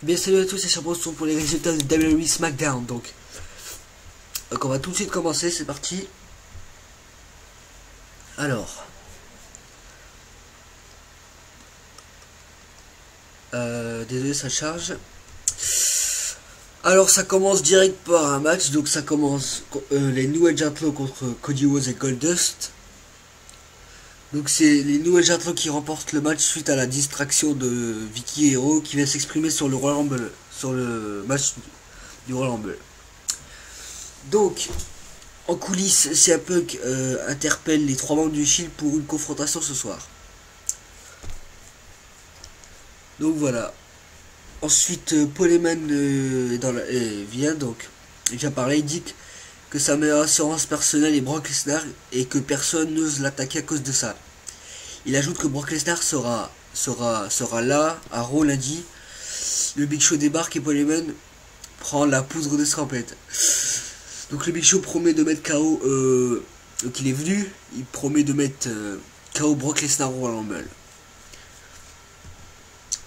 Bien salut à tous, c'est Charbon pour les résultats de WWE SmackDown. Donc on va tout de suite commencer, c'est parti. Alors, désolé, ça charge. Alors ça commence direct par un match, donc ça commence les New Age Outlaws contre Cody Rhodes et Goldust. Donc c'est les New Age Outlaws qui remportent le match suite à la distraction de Vicky Hero qui vient s'exprimer sur le Royal Rumble, sur le match du Royal Rumble. Donc en coulisses, CM Punk interpelle les trois membres du Shield pour une confrontation ce soir. Donc voilà. Ensuite, Paul Heyman vient parler, il dit que sa meilleure assurance personnelle est Brock Lesnar et que personne n'ose l'attaquer à cause de ça. Il ajoute que Brock Lesnar sera là à Raw lundi. Le Big Show débarque et Paul Heyman prend la poudre de scampette. Donc le Big Show promet de mettre KO, donc il est venu, il promet de mettre KO Brock Lesnar au Royal Rumble.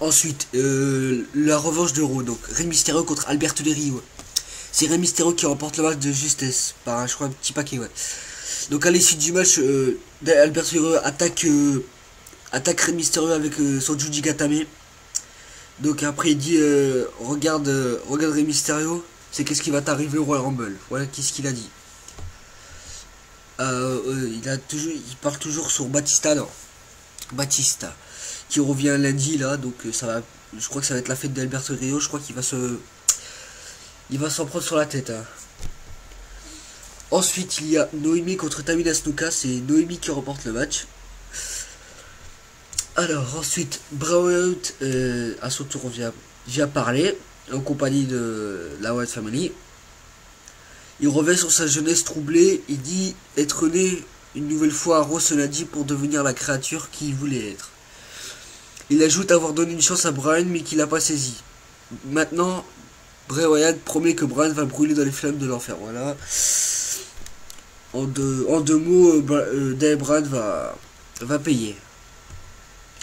Ensuite, la revanche de Raw, donc Rey Mysterio contre Alberto Del Rio. C'est Rey Mysterio qui remporte le match de justesse par je crois un petit paquet, ouais. Donc à l'issue du match, Alberto Del Rio attaque Rey Mysterio avec son Juji Gatame. Donc après il dit regarde Rey Mysterio, c'est qu'est-ce qui va t'arriver au Royal Rumble. Voilà qu'est-ce qu'il a dit. Il parle toujours sur Batista, non. Batista qui revient lundi là, donc ça va, je crois que ça va être la fête d'Alberto Del Rio, je crois qu'il va s'en prendre sur la tête, hein. Ensuite il y a Noémie contre Tamina Snuka, c'est Noémie qui remporte le match. Alors ensuite Bray Wyatt à son tour vient parler en compagnie de la Wyatt Family. Il revient sur sa jeunesse troublée, il dit être né une nouvelle fois à Raw ce lundi pour devenir la créature qu'il voulait être. Il ajoute avoir donné une chance à Bryan mais qu'il n'a pas saisi. Maintenant, Bray Wyatt promet que Bryan va brûler dans les flammes de l'enfer. Voilà. En deux mots, Bryan va payer.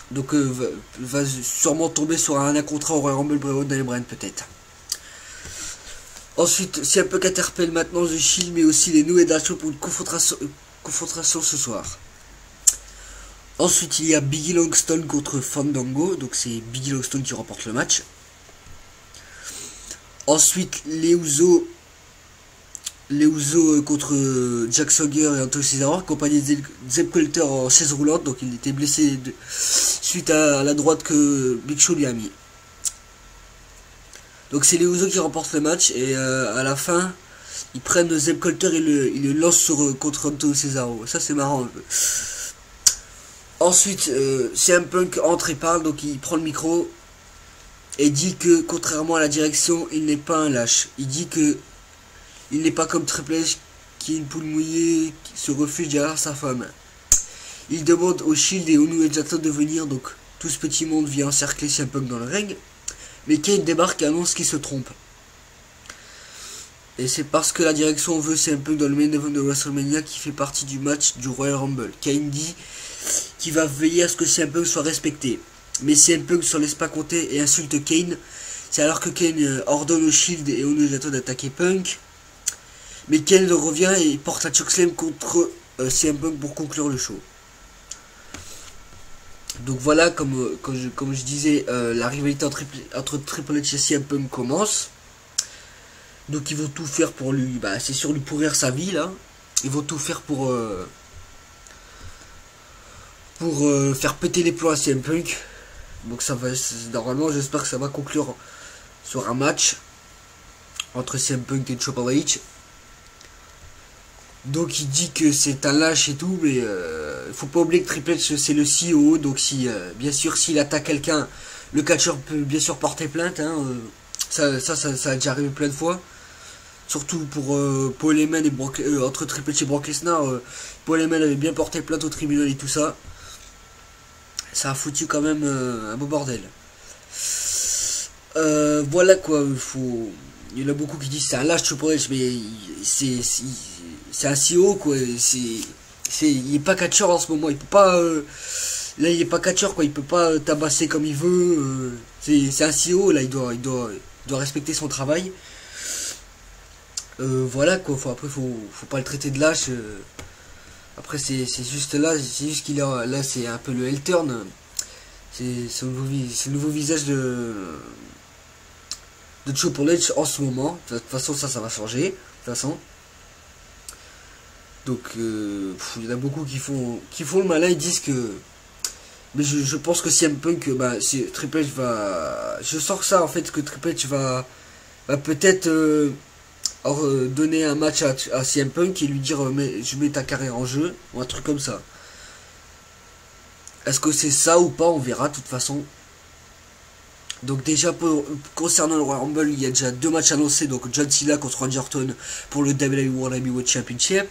Donc va sûrement tomber sur un contrat au Royal Rumble, Bray Wyatt, Bryan peut-être. Ensuite, c'est un peu qu'interpelle maintenant The Shield mais aussi les New Age Outlaws pour une confrontation ce soir. Ensuite, il y a Biggie Langston contre Fandango. Donc, c'est Biggie Langston qui remporte le match. Ensuite, les Usos contre Jack Swagger et Antonio Cesaro, accompagné de Zeb Colter en chaise roulante. Donc, il était blessé suite à la droite que Big Show lui a mis. Donc, c'est les Usos qui remportent le match. Et à la fin, ils prennent Zeb Colter et ils le lancent contre Antonio Cesaro. Ça, c'est marrant un peu. Ensuite, CM Punk entre et parle, donc il prend le micro et dit que, contrairement à la direction, il n'est pas un lâche. Il dit que il n'est pas comme Triple H, qui est une poule mouillée, qui se refuge derrière sa femme. Il demande au Shield et au New Age Outlaws de venir, donc tout ce petit monde vient encercler CM Punk dans le ring. Mais Kane débarque et annonce qu'il se trompe. Et c'est parce que la direction veut CM Punk dans le main event de WrestleMania qui fait partie du match du Royal Rumble. Kane dit qui va veiller à ce que CM Punk soit respecté. Mais CM Punk ne s'en laisse pas compter et insulte Kane. C'est alors que Kane ordonne au Shield et au New Age Outlaws d'attaquer Punk. Mais Kane revient et porte la chokeslam contre CM Punk pour conclure le show. Donc voilà, comme je disais, la rivalité entre Triple H et CM Punk commence. Donc ils vont tout faire pour lui, c'est sûr, lui pourrir sa vie là. Ils vont tout faire pour faire péter les plombs à CM Punk. Donc ça va, normalement j'espère que ça va conclure sur un match entre CM Punk et Triple H. Donc il dit que c'est un lâche et tout, mais faut pas oublier que Triple H c'est le CEO, donc si bien sûr s'il attaque quelqu'un, le catcheur peut bien sûr porter plainte, hein, ça a déjà arrivé plein de fois. Surtout pour Paul Heyman et entre Triple H et Brock Lesnar, Paul Heyman avait bien porté plainte au tribunal et tout ça. Ça a foutu quand même un beau bordel. Voilà quoi, il y en a beaucoup qui disent c'est un lâche Triple H, mais c'est un CEO quoi, il est pas catcheur en ce moment, il peut pas Là, il est pas catcheur, quoi. Il peut pas tabasser comme il veut. C'est un CEO, là. Il doit respecter son travail. Voilà, quoi. Après, faut pas le traiter de lâche. Après, c'est juste là. C'est juste qu'il a. Là, c'est un peu le heel turn. C'est le nouveau visage de Triple H en ce moment. De toute façon, ça va changer. De toute façon. Donc, il y en a beaucoup qui font le malin. Ils disent que. Mais je pense que CM Punk, si Triple H va. Je sens que ça, en fait, que Triple H va peut-être donner un match à CM Punk et lui dire mais je mets ta carrière en jeu, ou un truc comme ça. Est-ce que c'est ça ou pas? On verra, de toute façon. Donc déjà, concernant le Royal Rumble, il y a déjà 2 matchs annoncés. Donc John Cena contre Randy Orton pour le WWE World Heavyweight Championship.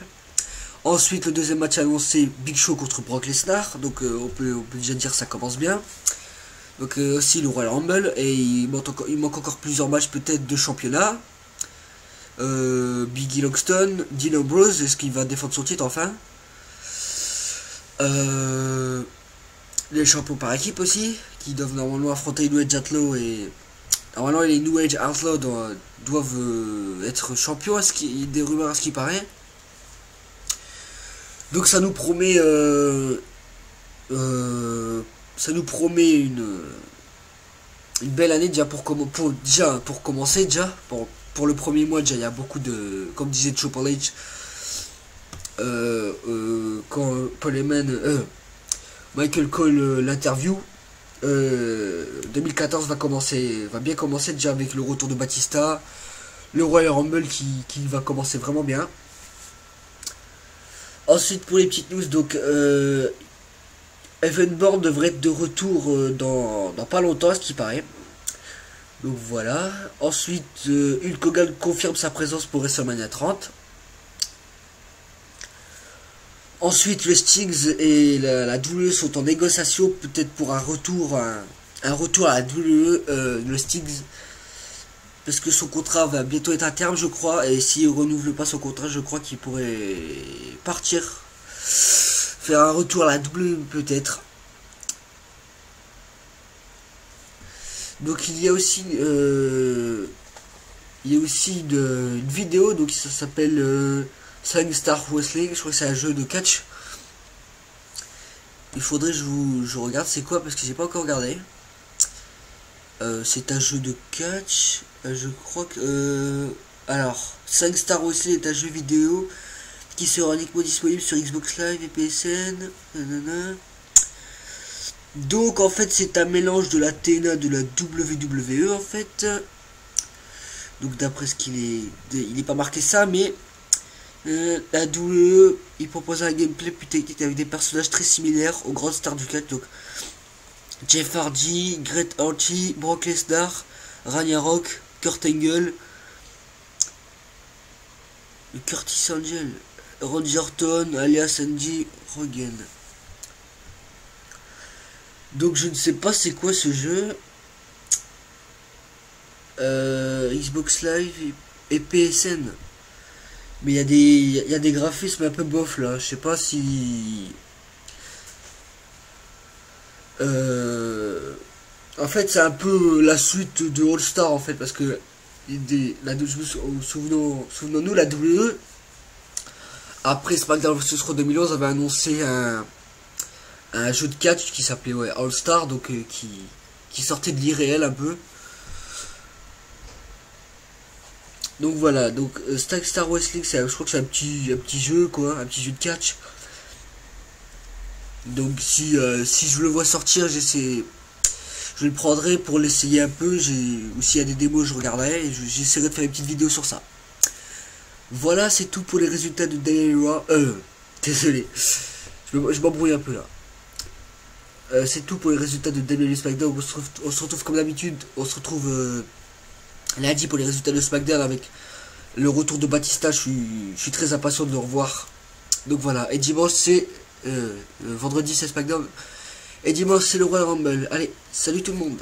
Ensuite, le deuxième match annoncé, Big Show contre Brock Lesnar. Donc on peut déjà dire que ça commence bien. Donc aussi le Royal Rumble. Et il manque encore plusieurs matchs peut-être de championnat. Biggie Langston, Dean Ambrose, est-ce qu'il va défendre son titre enfin? Les champions par équipe aussi, qui doivent normalement affronter New Age Outlaw et normalement les New Age Outlaw doivent être champions, des rumeurs à ce qui paraît. Donc ça nous promet une belle année déjà pour commencer déjà pour le premier mois. Déjà il y a beaucoup de, comme disait Triple H, quand Paul Heyman, Michael Cole l'interview, 2014 va bien commencer déjà avec le retour de Batista, le Royal Rumble qui va commencer vraiment bien. Ensuite, pour les petites news, donc Evan Bourne devrait être de retour dans pas longtemps, à ce qui paraît. Donc voilà. Ensuite, Hulk Hogan confirme sa présence pour WrestleMania 30. Ensuite, le Stings et la WWE sont en négociation, peut-être pour un retour à la WWE, le Stings. Parce que son contrat va bientôt être à terme, je crois. Et s'il ne renouvelle pas son contrat, je crois qu'il pourrait partir. Faire un retour à la WWE, peut-être. Donc il y a aussi une vidéo, donc ça s'appelle Sing Star Wrestling. Je crois que c'est un jeu de catch. Il faudrait que je regarde c'est quoi, parce que j'ai pas encore regardé. C'est un jeu de catch. Je crois que alors 5 Star Wrestling est un jeu vidéo qui sera uniquement disponible sur Xbox Live et PSN. Nanana. Donc en fait c'est un mélange de la TNA de la WWE en fait. Donc d'après ce il est pas marqué ça, mais la WWE il propose un gameplay plus technique avec des personnages très similaires aux grandes stars du catch. Donc Jeff Hardy, Great Archie, Brock Lesnar, Rania Rock, Kurt Angle, Curtis Angel, Randy Orton, alias Andy Rogan. Donc je ne sais pas c'est quoi ce jeu. Xbox Live et PSN. Mais il y a des graphismes un peu bof là. Je sais pas si... en fait c'est un peu la suite de All Star en fait, parce que souvenons-nous, la WWE après SmackDown vs Raw 2011 avait annoncé un jeu de catch qui s'appelait All Star, donc qui sortait de l'irréel un peu. Donc voilà, donc Star Wrestling, je crois que c'est un petit jeu quoi, un petit jeu de catch. Donc si je le vois sortir, je le prendrai pour l'essayer un peu, ou s'il y a des démos je regarderai et j'essaierai de faire une petite vidéo sur ça. Voilà, c'est tout pour les résultats de Daily Raw. Désolé, je m'embrouille un peu là. C'est tout pour les résultats de WWE SmackDown. On se retrouve comme d'habitude, on se retrouve lundi pour les résultats de SmackDown avec le retour de Batista. Je suis très impatient de le revoir. Donc voilà, et dimanche c'est... vendredi c'est SmackDown. Et dimanche c'est le Royal Rumble. Allez, salut tout le monde.